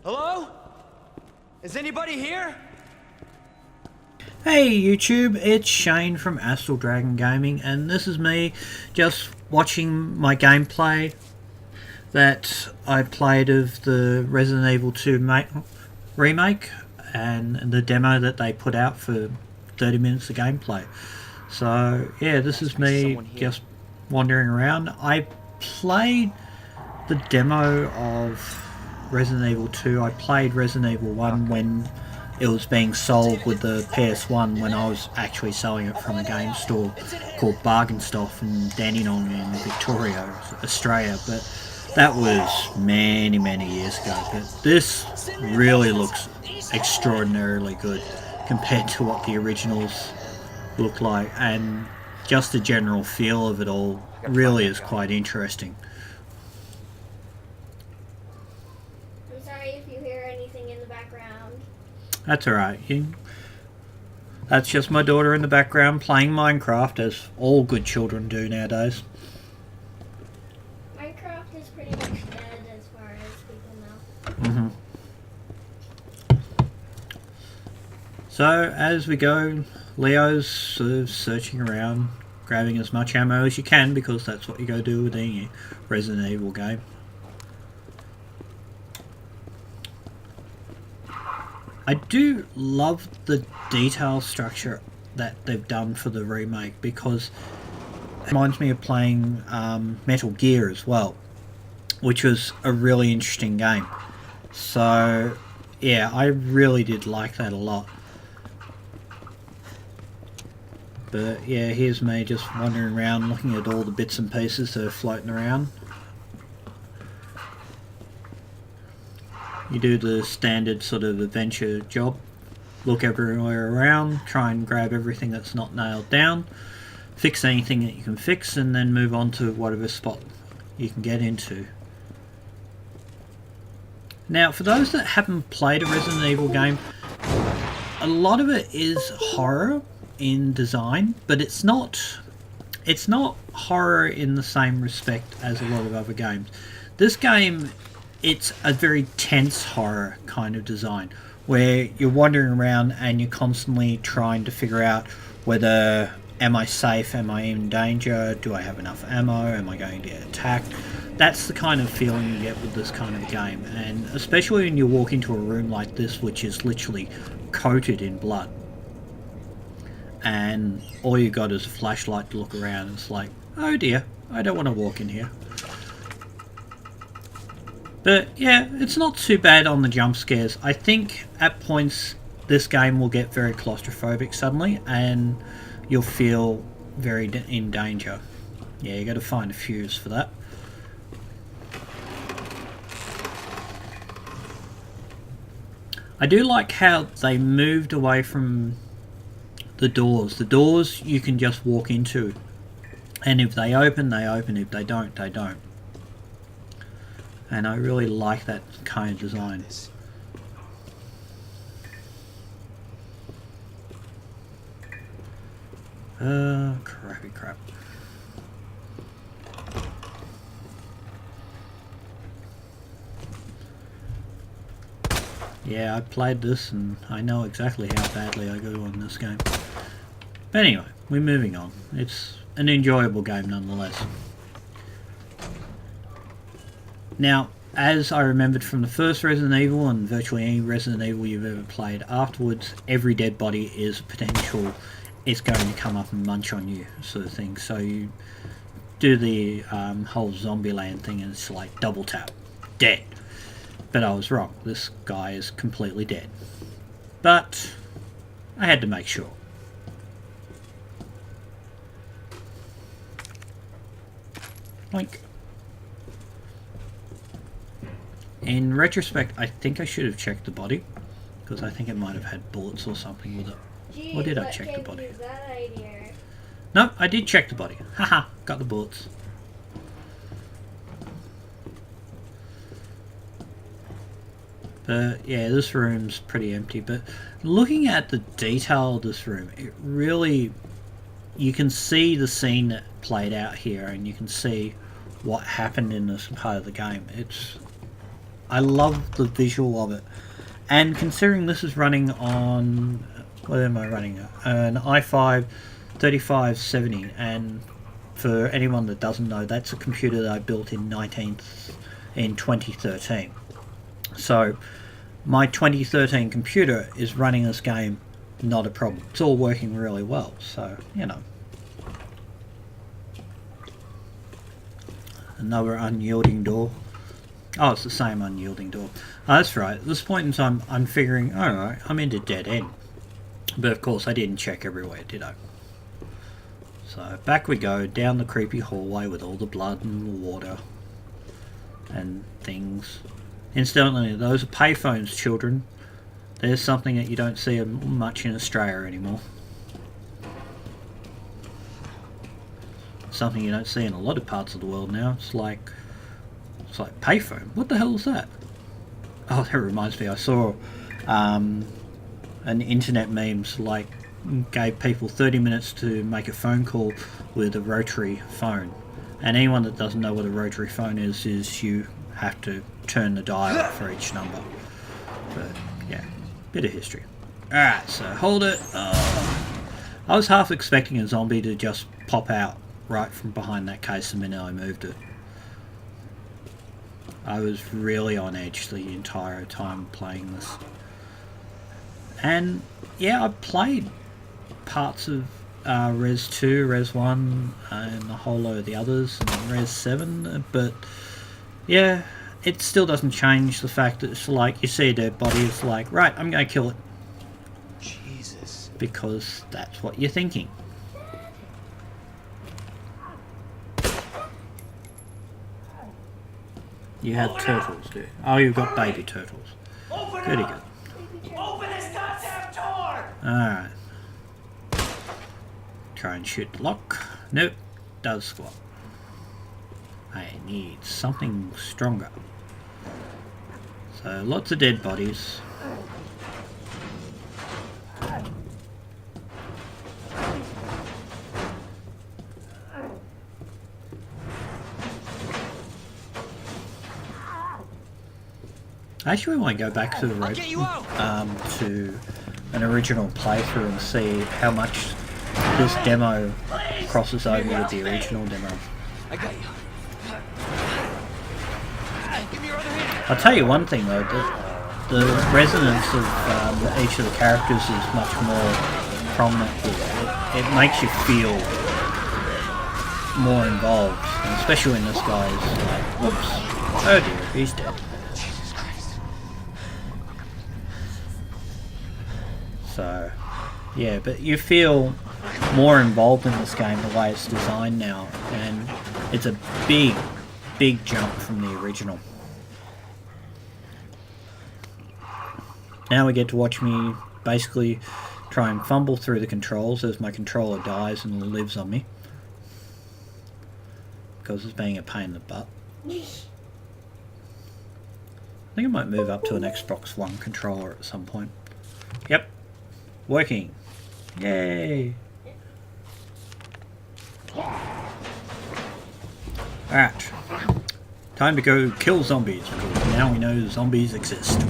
Hello? Is anybody here? Hey YouTube, it's Shane from Astral Dragon Gaming, and this is me just watching my gameplay that I played of the Resident Evil 2 remake and the demo that they put out for 30 minutes of gameplay. So yeah, this is me just wandering around. I played the demo of Resident Evil 2. I played Resident Evil 1 when it was being sold with the PS1, when I was actually selling it from a game store called Bargain Stuff in Dandenong in Victoria, Australia. But that was many years ago. But this really looks extraordinarily good compared to what the originals look like, and just the general feel of it all really is quite interesting. I'm sorry if you hear anything in the background. That's alright. That's just my daughter in the background playing Minecraft, as all good children do nowadays. Minecraft is pretty much dead as far as people know. So as we go, Leo's sort of searching around, grabbing as much ammo as you can, because that's what you go do with any Resident Evil game. I do love the detail structure that they've done for the remake, because it reminds me of playing Metal Gear as well, which was a really interesting game. So yeah, I really did like that a lot. But yeah, here's me just wandering around looking at all the bits and pieces that are floating around. You do the standard sort of adventure job. Look everywhere around, try and grab everything that's not nailed down, fix anything that you can fix, and then move on to whatever spot you can get into. Now, for those that haven't played a Resident Evil game, a lot of it is horror in design, but it's not horror in the same respect as a lot of other games. This game, it's a very tense horror kind of design, where you're wandering around and you're constantly trying to figure out whether, am I safe, am I in danger, do I have enough ammo, am I going to get attacked. That's the kind of feeling you get with this kind of game, and especially when you walk into a room like this, which is literally coated in blood, and all you got is a flashlight to look around. It's like, oh dear, I don't want to walk in here. But yeah, it's not too bad on the jump scares. I think at points this game will get very claustrophobic suddenly, and you'll feel very in danger. Yeah, you got to find a fuse for that. I do like how they moved away from the doors. The doors you can just walk into, and if they open, they open. If they don't, they don't. And I really like that kind of design. Crappy crap. Yeah, I played this and I know exactly how badly I go on this game. But anyway, we're moving on. It's an enjoyable game nonetheless. Now, as I remembered from the first Resident Evil, and virtually any Resident Evil you've ever played afterwards, every dead body is potential, it's going to come up and munch on you, sort of thing. So you do the whole Zombieland thing and it's like double tap, dead. But I was wrong, this guy is completely dead. But I had to make sure. Like, in retrospect, I think I should have checked the body, because I think it might have had bullets or something with it. Jeez, or did I check the body? That idea? No, I did check the body. Haha, got the bullets. But yeah, this room's pretty empty, but looking at the detail of this room, it really, you can see the scene that played out here, and you can see what happened in this part of the game. It's I love the visual of it. And considering this is running on, what am I running? An i5 3570, and for anyone that doesn't know, that's a computer that I built in 2013. So my 2013 computer is running this game, not a problem. It's all working really well, so you know. Another unyielding door. Oh, it's the same unyielding door. Oh, that's right. At this point in time, I'm figuring, alright, I'm into dead end. But of course, I didn't check everywhere, did I? So back we go, down the creepy hallway with all the blood and the water and things. Incidentally, those are payphones, children. There's something that you don't see much in Australia anymore. Something you don't see in a lot of parts of the world now. It's like payphone. What the hell is that? Oh, that reminds me. I saw an internet memes like gave people 30 minutes to make a phone call with a rotary phone. And anyone that doesn't know what a rotary phone is you have to turn the dial for each number. But yeah, bit of history. Alright, so hold it. I was half expecting a zombie to just pop out right from behind that case the minute I moved it. I was really on edge the entire time playing this. And yeah, I played parts of Res 2, Res 1, and a whole load of the others, and Res 7, but yeah, it still doesn't change the fact that it's like, you see a dead body, it's like, right, I'm going to kill it. Jesus. Because that's what you're thinking. You have turtles, do you? Oh, you've got baby turtles. Goody good. Open this goddamn door! Alright. Try and shoot the lock. Nope. Does squat. I need something stronger. So, lots of dead bodies. I actually want to go back to the to an original playthrough and see how much this demo crosses over with the original demo. I got you. Give me your other hand. I'll tell you one thing though, the resonance of each of the characters is much more prominent. It makes you feel more involved, and especially when this guy is like, whoops, oh dear, he's dead. So, yeah, but you feel more involved in this game the way it's designed now, and it's a big, big jump from the original. Now we get to watch me basically try and fumble through the controls as my controller dies and lives on me. Because it's being a pain in the butt. I think I might move up to an Xbox One controller at some point. Yep. Working. Yay. Alright. Time to go kill zombies, because now we know zombies exist.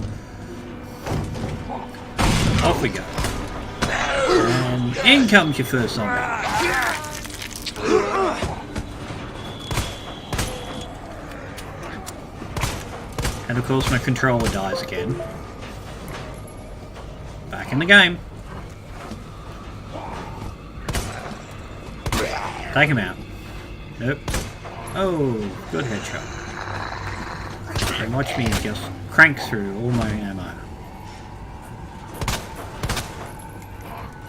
Off we go. And in comes your first zombie. And of course my controller dies again. Back in the game. Take him out. Nope. Oh, good headshot. And watch me just crank through all my ammo.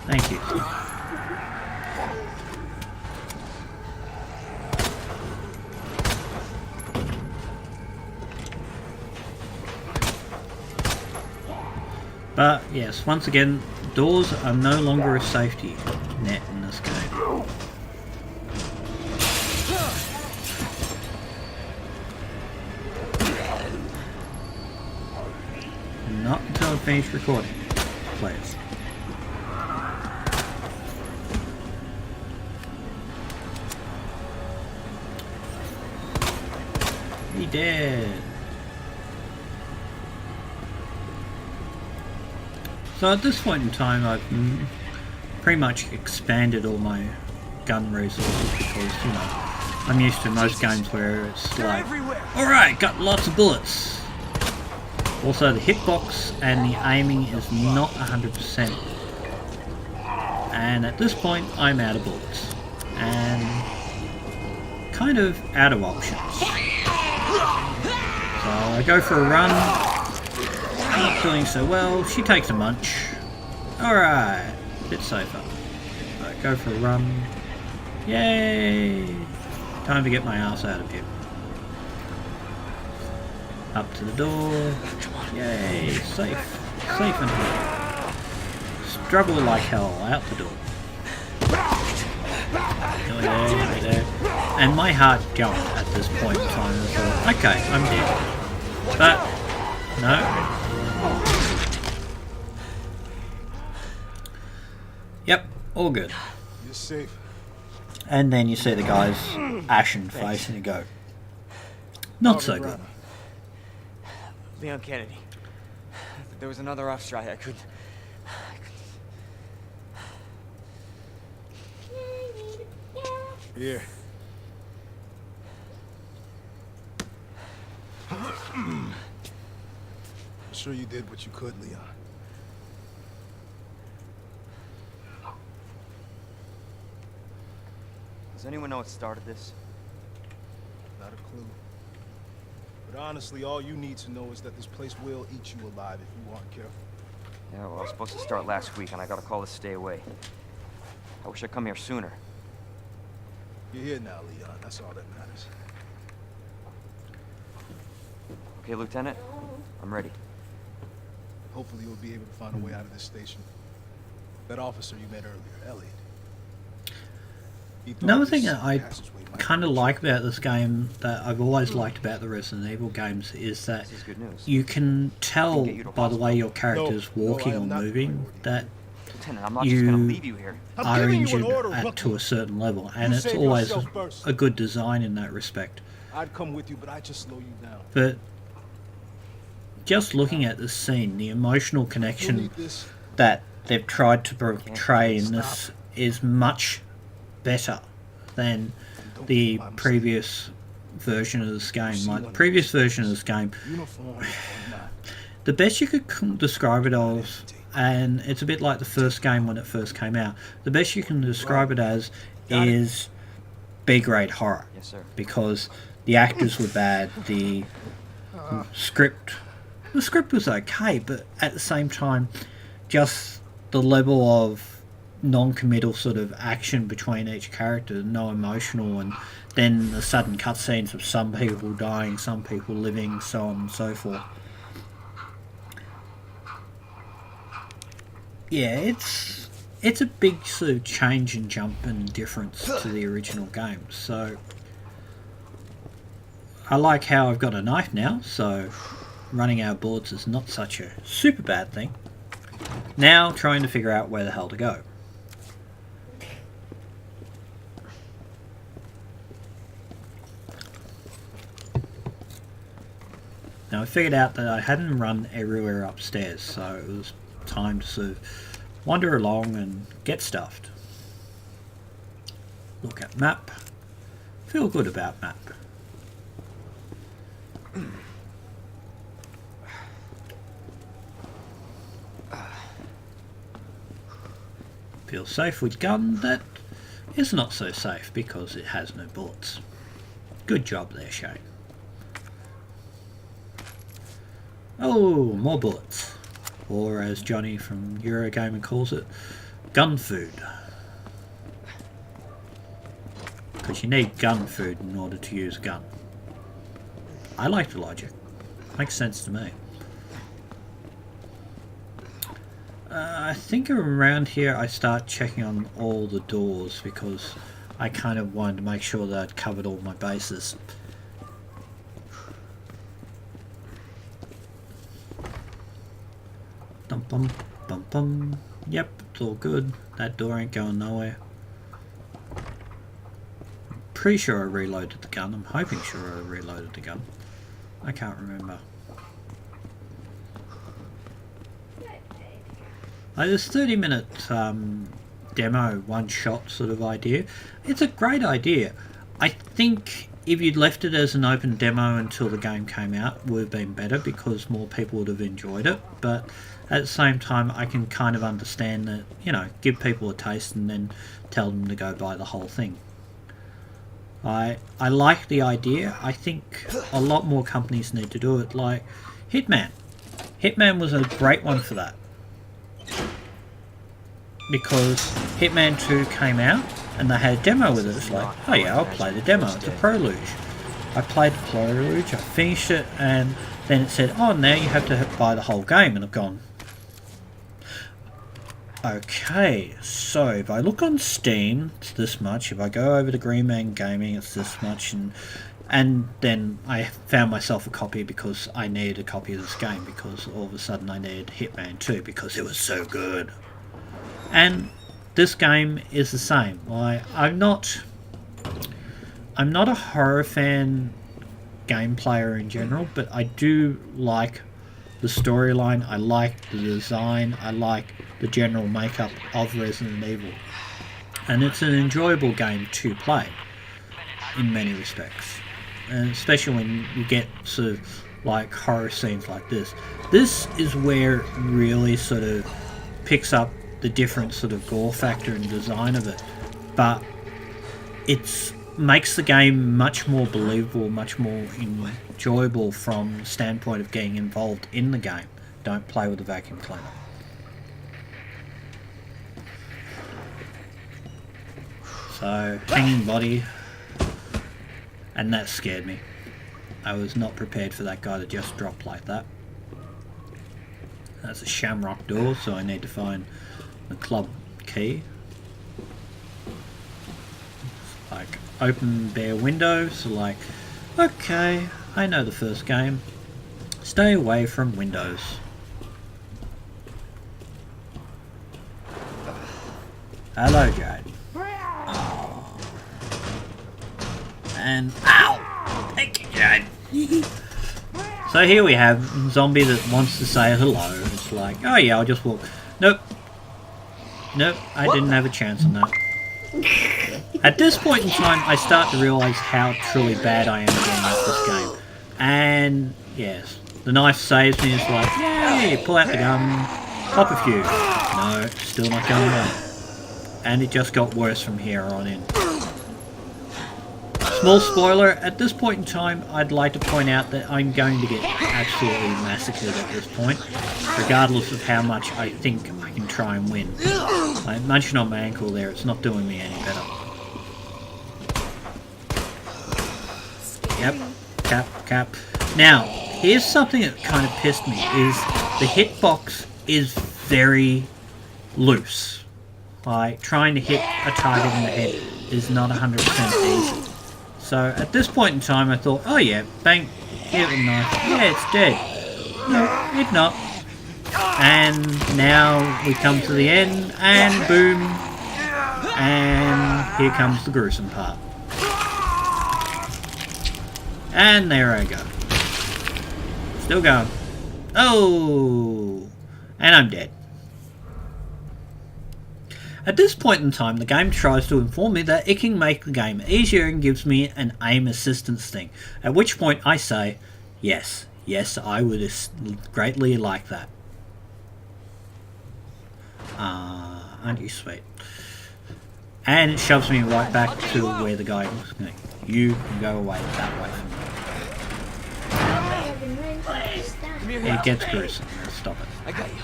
Thank you. But yes, once again, doors are no longer a safety net in this game. Not until I finish recording, please. He dead. So at this point in time, I've pretty much expanded all my gun resources because, you know, I'm used to most games where it's like, alright, got lots of bullets. Also, the hitbox and the aiming is not 100%. And at this point, I'm out of bullets. And kind of out of options. So I go for a run. Not doing so well. She takes a munch. Alright, bit safer. I go for a run. Yay! Time to get my ass out of here. Up to the door. Yay, safe. Safe in here. Struggle like hell out the door. There. And my heart jumped at this point in time. I thought, okay, I'm dead. But, no. Yep, all good. You're safe. And then you see the guy's ashen face and you go, not so good. Leon Kennedy. There was another off strike. I couldn't. Here. I'm sure you did what you could, Leon. Does anyone know what started this? Not a clue. But honestly, all you need to know is that this place will eat you alive if you aren't careful. Yeah, well, I was supposed to start last week, and I got a call to stay away. I wish I'd come here sooner. You're here now, Leon. That's all that matters. Okay, Lieutenant? I'm ready. Hopefully you'll be able to find a way out of this station. That officer you met earlier, Elliot. Another thing that I kind of like about this game, that I've always liked about the Resident Evil games, is that This is good news. you can tell by the way your character's walking or moving that Lieutenant, I'm not just gonna leave you here. are injured to a certain level, and it's always a good design in that respect. I'd come with you, but I'd just slow you down. But just looking at this scene, the emotional connection that they've tried to portray in this is much better than the previous version of this game. Like the previous version of this game, the best you could describe it as, and it's a bit like the first game when it first came out, the best you can describe it as is B-grade horror. Yes, sir. Because the actors were bad, the script was okay, but at the same time, just the level of non-committal sort of action between each character, no emotional, and then the sudden cutscenes of some people dying, some people living, so on and so forth. Yeah, it's a big sort of change and jump and difference to the original game. So I like how I've got a knife now, so running out of bullets is not such a super bad thing. Now trying to figure out where the hell to go. Now I figured out that I hadn't run everywhere upstairs, so it was time to sort of wander along and get stuffed. Look at map. Feel good about map. Feel safe with gun that is not so safe because it has no bullets. Good job there, Shane. Oh, more bullets. Or as Johnny from Eurogamer calls it, gun food. Because you need gun food in order to use a gun. I like the logic. Makes sense to me. I think around here I start checking on all the doors because I kind of wanted to make sure that I'd covered all my bases. Dum bum bum bum. Yep, it's all good. That door ain't going nowhere. Pretty sure I reloaded the gun. I'm hoping sure I reloaded the gun. I can't remember. This 30-minute demo, one-shot sort of idea, it's a great idea. I think if you'd left it as an open demo until the game came out, it would have been better because more people would have enjoyed it. But at the same time, I can kind of understand that, you know, give people a taste and then tell them to go buy the whole thing. I like the idea. I think a lot more companies need to do it, like Hitman. Hitman was a great one for that. Because Hitman 2 came out and they had a demo with it. It's like, oh yeah, I'll play the demo. It's a prelude. I played the prelude, I finished it, and then it said, oh, now you have to buy the whole game. And I've gone, okay, so if I look on Steam, it's this much. If I go over to Green Man Gaming, it's this much. And then I found myself a copy because I needed a copy of this game, because all of a sudden I needed Hitman 2 because it was so good. And this game is the same. I'm not a horror fan game player in general, but I do like the storyline, I like the design, I like the general makeup of Resident Evil. And it's an enjoyable game to play in many respects. And especially when you get sort of like horror scenes like this. This is where it really sort of picks up the different sort of gore factor and design of it. But it makes the game much more believable, much more enjoyable from the standpoint of getting involved in the game. Don't play with a vacuum cleaner. So, hanging body. And that scared me. I was not prepared for that guy to just drop like that. That's a shamrock door, so I need to find the club key. Like, open bare window, so like, okay, I know the first game. Stay away from windows. Hello, Jade. Oh. And ow! Thank you, Jade. So here we have a zombie that wants to say hello. It's like, oh yeah, I'll just walk. Nope. Nope, I didn't have a chance on that. At this point in time, I start to realise how truly bad I am getting at this game. And yes, the knife saves me. It's like, yay, pull out the gun, pop a few. No, still not going well. And it just got worse from here on in. Small spoiler, at this point in time, I'd like to point out that I'm going to get absolutely massacred at this point, regardless of how much I think I can try and win. I'm munching on my ankle there, it's not doing me any better. Yep, cap. Now, here's something that kind of pissed me, is the hitbox is very loose. Like, trying to hit a target in the head is not 100% easy. So, at this point in time, I thought, oh yeah, bang, hit with a knife, yeah, it's dead. No, it's not. And now we come to the end, and boom, and here comes the gruesome part. And there I go. Still going. Oh! And I'm dead. At this point in time, the game tries to inform me that it can make the game easier and gives me an aim assistance thing. At which point I say, yes, I would greatly like that. Aren't you sweet? And it shoves me right back to where the guy was going. You can go away that way from me. It gets gruesome. Stop it. I got you.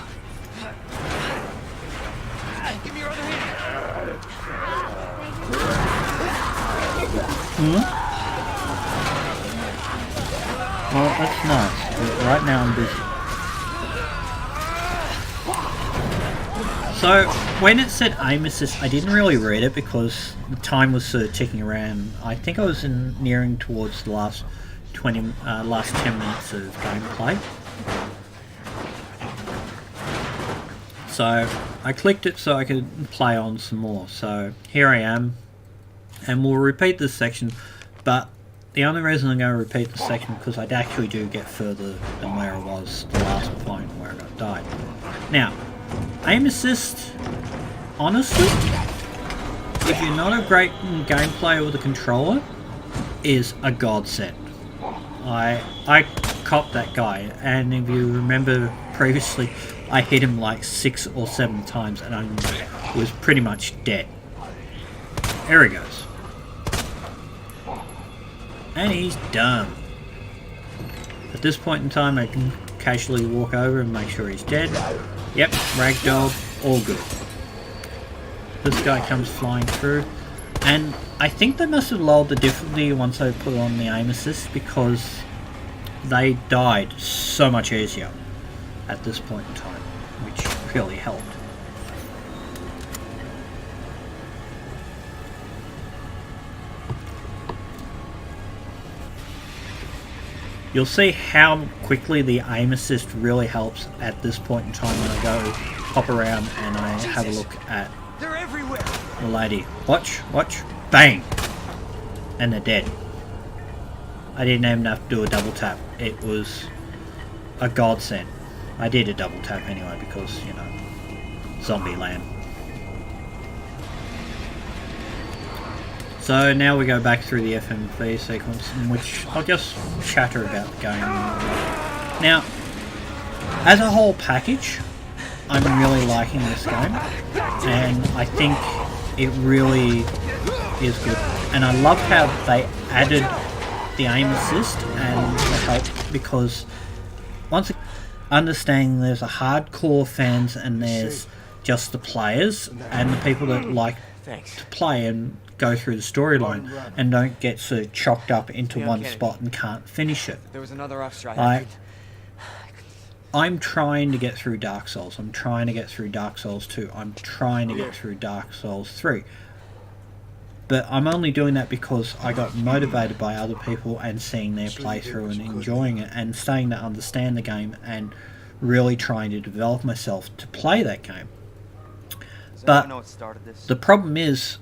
Give me your other hand. Well, that's nice, but right now I'm busy. So, when it said aim assist, I didn't really read it because the time was sort of ticking around. I think I was nearing towards the last 10 minutes of gameplay. So, I clicked it so I could play on some more. So, here I am. And we'll repeat this section, but the only reason I'm going to repeat this section because I actually do get further than where I was the last point where I got died. Now, Aim assist, honestly, if you're not a great gameplay with a controller, is a godsend. I copped that guy, and if you remember previously, I hit him like 6 or 7 times and I was pretty much dead. There he goes. And he's done. At this point in time, I can casually walk over and make sure he's dead. Yep, ragdoll, all good. This guy comes flying through, and I think they must have lowered the difficulty once they put on the aim assist, because they died so much easier at this point in time, which really helped. You'll see how quickly the aim assist really helps at this point in time when I go hop around and I have a look at They're everywhere. the lady. Watch, watch, bang! And they're dead. I didn't even have to do a double tap. It was a godsend. I did a double tap anyway because, you know, zombie land. So now we go back through the FMV sequence, in which I'll just chatter about the game. Now, as a whole package, I'm really liking this game, and I think it really is good. And I love how they added the aim assist and the help, because once again, understanding there's a hardcore fans and there's just the players and the people that like to play and go through the storyline and don't get so chocked up into one spot and can't finish it. There was another officer. I'm trying to get through Dark Souls. I'm trying to get through Dark Souls 2. I'm trying to get through Dark Souls 3. But I'm only doing that because I got motivated by other people and seeing their playthrough and enjoying it and starting to understand the game and really trying to develop myself to play that game. But the problem is,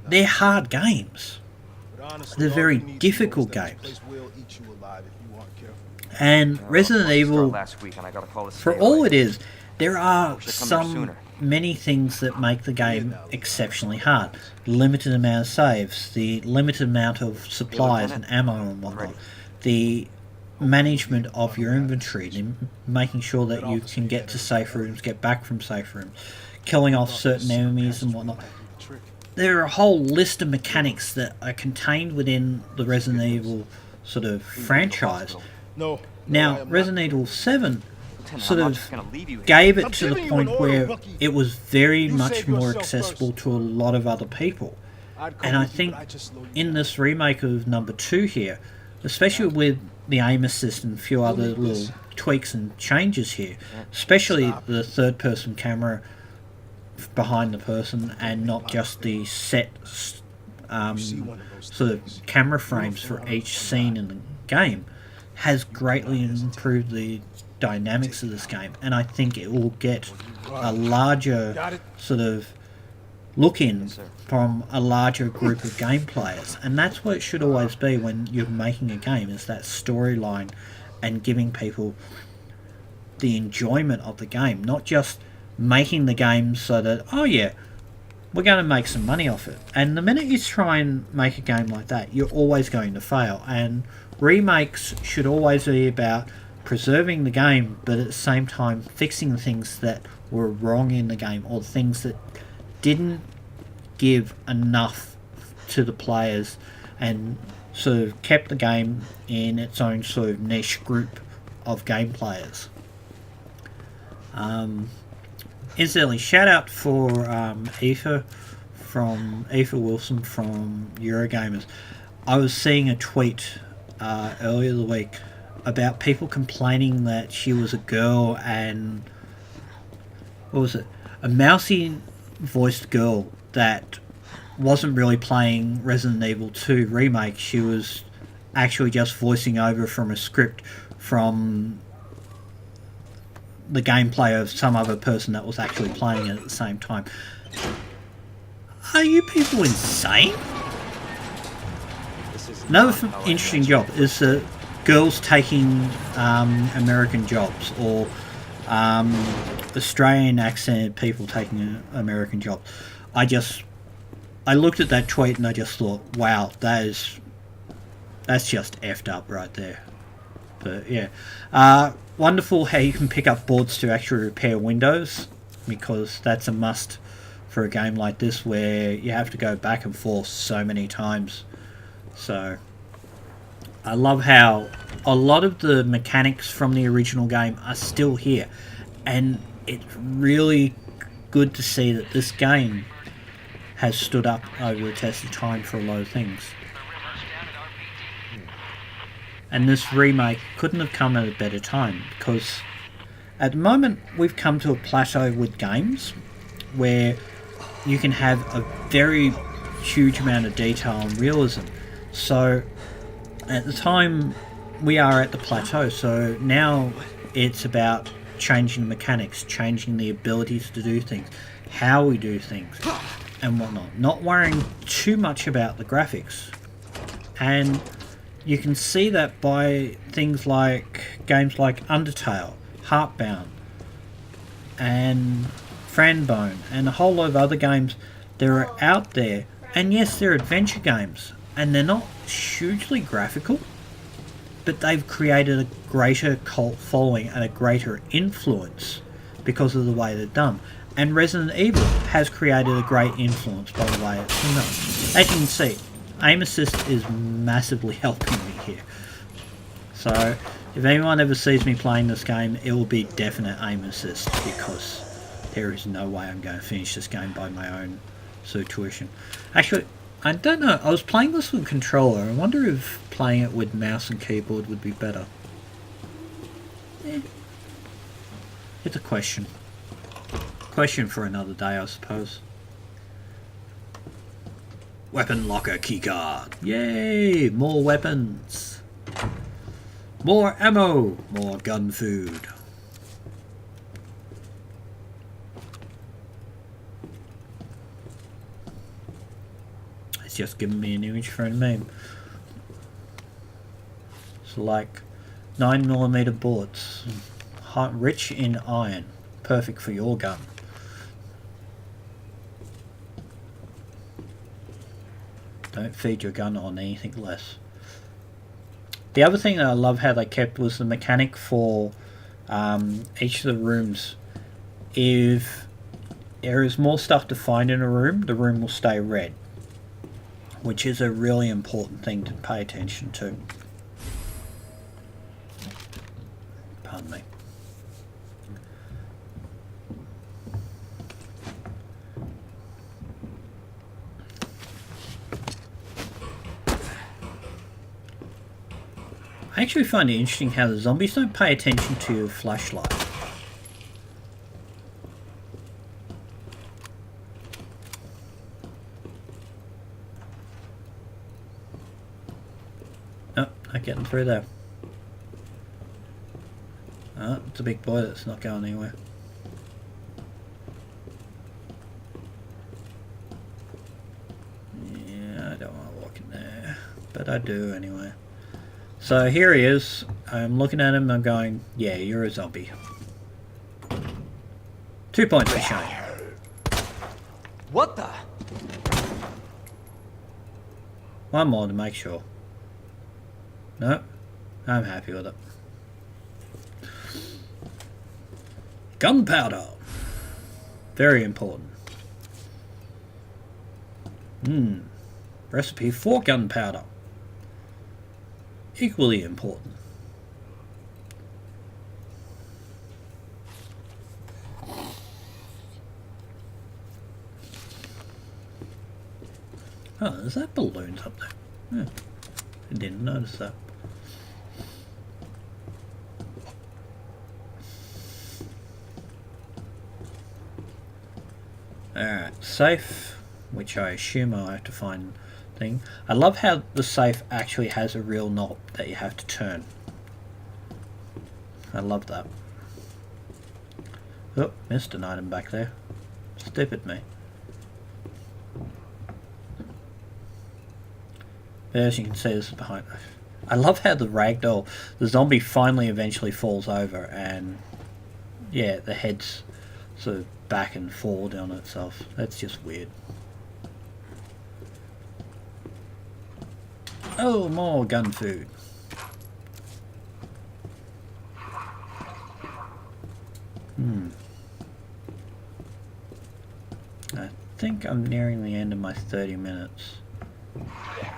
they're hard games. They're very difficult games. And Resident Evil, for all it is, there are many things that make the game exceptionally hard. Limited amount of saves, the limited amount of supplies and ammo and whatnot, the management of your inventory, making sure that you can get to safe rooms, get back from safe rooms, killing off certain enemies and whatnot. There are a whole list of mechanics that are contained within the Resident Evil sort of franchise. Now, Resident Evil 7 sort of gave it to the point where it was very much more accessible to a lot of other people. And I think in this remake of number 2 here, especially with the aim assist and a few other little tweaks and changes here, especially the third-person camera behind the person and not just the set sort of camera frames for each scene in the game, has greatly improved the dynamics of this game, and I think it will get a larger sort of look in from a larger group of game players, and that's what it should always be when you're making a game, is that storyline and giving people the enjoyment of the game, not just making the game so that, oh yeah, we're going to make some money off it. And the minute you try and make a game like that, you're always going to fail. And remakes should always be about preserving the game, but at the same time fixing the things that were wrong in the game, or things that didn't give enough to the players and sort of kept the game in its own sort of niche group of game players. Incidentally, shout out for Aoife Wilson from Eurogamers. I was seeing a tweet earlier the week about people complaining that she was a girl and, what was it, a mousy voiced girl that wasn't really playing Resident Evil 2 Remake. She was actually just voicing over from a script from the gameplay of some other person that was actually playing it at the same time. Are you people insane? Another interesting job is girls taking American jobs, or Australian accent people taking American jobs. I looked at that tweet and I just thought, wow, that's just effed up right there. But yeah, wonderful how you can pick up boards to actually repair windows, because that's a must for a game like this where you have to go back and forth so many times. So I love how a lot of the mechanics from the original game are still here, and it's really good to see that this game has stood up over the test of time for a lot of things. And this remake couldn't have come at a better time, because at the moment we've come to a plateau with games where you can have a very huge amount of detail and realism. So at the time we are at the plateau, so now it's about changing the mechanics, changing the abilities to do things, how we do things and whatnot, not worrying too much about the graphics. And you can see that by things like games like Undertale, Heartbound and Franbone and a whole lot of other games that are out there. And yes, they're adventure games and they're not hugely graphical, but they've created a greater cult following and a greater influence because of the way they're done. And Resident Evil has created a great influence by the way it's done. As you can see, aim assist is massively helping me here. So if anyone ever sees me playing this game, it will be definite aim assist, because there is no way I'm going to finish this game by my own tuition. Actually, I don't know, I was playing this with a controller. I wonder if playing it with mouse and keyboard would be better. It's a question. Question for another day, I suppose. Weapon locker keycard. Yay! More weapons. More ammo. More gun food. It's just giving me an image for a meme. So like 9mm bullets. Rich in iron. Perfect for your gun. Don't feed your gun on anything less. The other thing that I love how they kept was the mechanic for each of the rooms. If there is more stuff to find in a room, the room will stay red, which is a really important thing to pay attention to. Pardon me. I actually find it interesting how the zombies don't pay attention to your flashlight. Oh, not getting through there. Oh, it's a big boy that's not going anywhere. Yeah, I don't want to walk in there, but I do anyway. So here he is. I'm looking at him and I'm going, yeah, you're a zombie. 2 points for Shane. What the? One more to make sure. No, I'm happy with it. Gunpowder. Very important. Recipe for gunpowder. Equally important. Oh, is that balloons up there? Yeah, I didn't notice that. Alright, safe, which I assume I'll have to find thing. I love how the safe actually has a real knob that you have to turn. I love that. Oh, missed an item back there. Stupid me. But as you can see, this is behind. I love how the ragdoll, the zombie finally eventually falls over and yeah, the head's sort of back and forward on itself. That's just weird. Oh, more gun food. I think I'm nearing the end of my 30 minutes.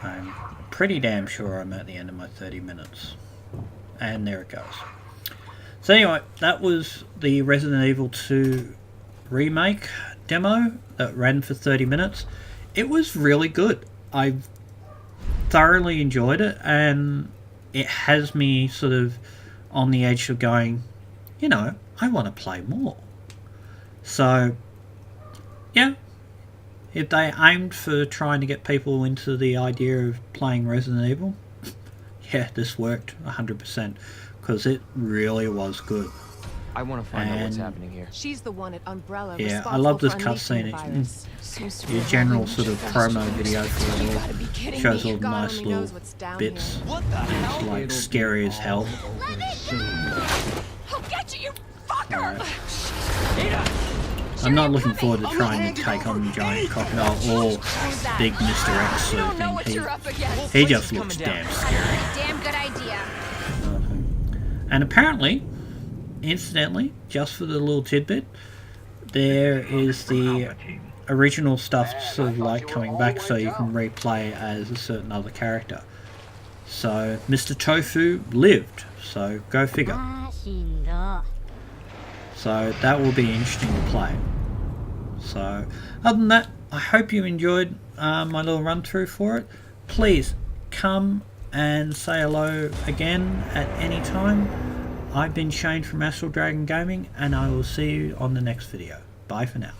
I'm pretty damn sure I'm at the end of my 30 minutes. And there it goes. So anyway, that was the Resident Evil 2 Remake demo that ran for 30 minutes. It was really good. I thoroughly enjoyed it, and it has me sort of on the edge of going, you know, I want to play more. So, yeah, if they aimed for trying to get people into the idea of playing Resident Evil, yeah, this worked 100%, because it really was good. I want to find out what's And- happening here. She's the one at Umbrella. Yeah, I love this responsible for unleashing cutscene. the virus. Seems to Your be general having sort of promo video for it gotta be all kidding shows me. all the God nice only little knows what's down bits. here. What the hell? It's like scary as hell. I'll get you, you fucker! Alright. I'm not looking forward to trying to take on the giant crocodile or big Mr. X sort of know what thing. you're up against. He just looks damn scary. Damn good idea. And apparently, incidentally, just for the little tidbit, there is the original stuff sort of like coming back, so you can replay as a certain other character. So Mr. Tofu lived, so go figure. So that will be interesting to play. So other than that, I hope you enjoyed my little run through for it. Please come and say hello again at any time. I've been Shane from Astral Dragon Gaming, and I will see you on the next video. Bye for now.